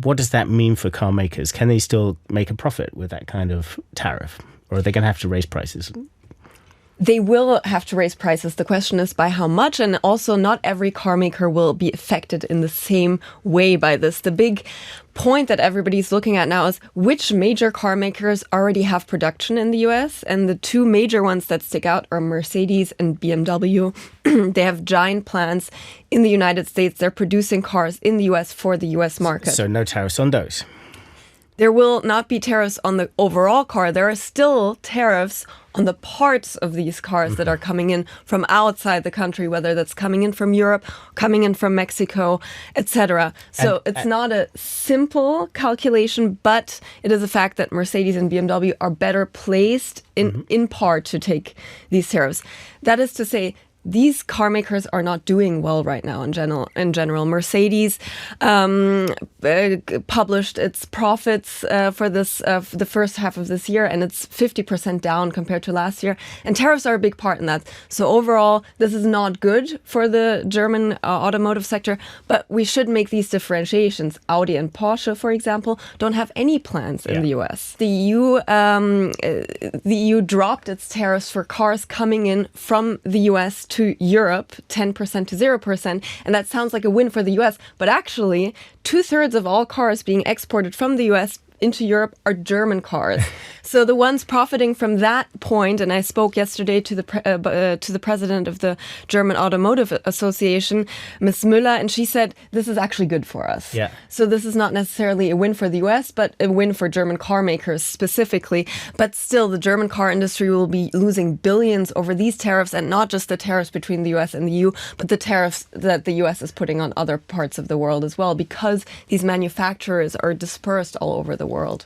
what does that mean for car makers? Can they still make a profit with that kind of tariff? Or are they going to have to raise prices? They will have to raise prices. The question is by how much, and also not every car maker will be affected in the same way by this. The big point that everybody's looking at now is which major car makers already have production in the US, and the two major ones that stick out are Mercedes and BMW. They have giant plants in the United States. They're producing cars in the US for the US market. So no tariffs on those? There will not be tariffs on the overall car. There are still tariffs on the parts of these cars that are coming in from outside the country, whether that's coming in from Europe, coming in from Mexico, etc. So it's not a simple calculation, but it is a fact that Mercedes and BMW are better placed in part to take these tariffs. That is to say, these car makers are not doing well right now in general. Mercedes published its profits for the first half of this year, and it's 50% down compared to last year. And tariffs are a big part in that. So overall, this is not good for the German automotive sector, but we should make these differentiations. Audi and Porsche, for example, don't have any plants in the US. The EU dropped its tariffs for cars coming in from the US to Europe, 10% to 0%. And that sounds like a win for the US. But actually, 2/3 of all cars being exported from the US into Europe are German cars. So the ones profiting from that point, and I spoke yesterday to the president of the German Automotive Association, Ms. Müller, and she said, this is actually good for us. Yeah. So this is not necessarily a win for the US, but a win for German car makers specifically. But still, the German car industry will be losing billions over these tariffs, and not just the tariffs between the US and the EU, but the tariffs that the US is putting on other parts of the world as well, because these manufacturers are dispersed all over the world.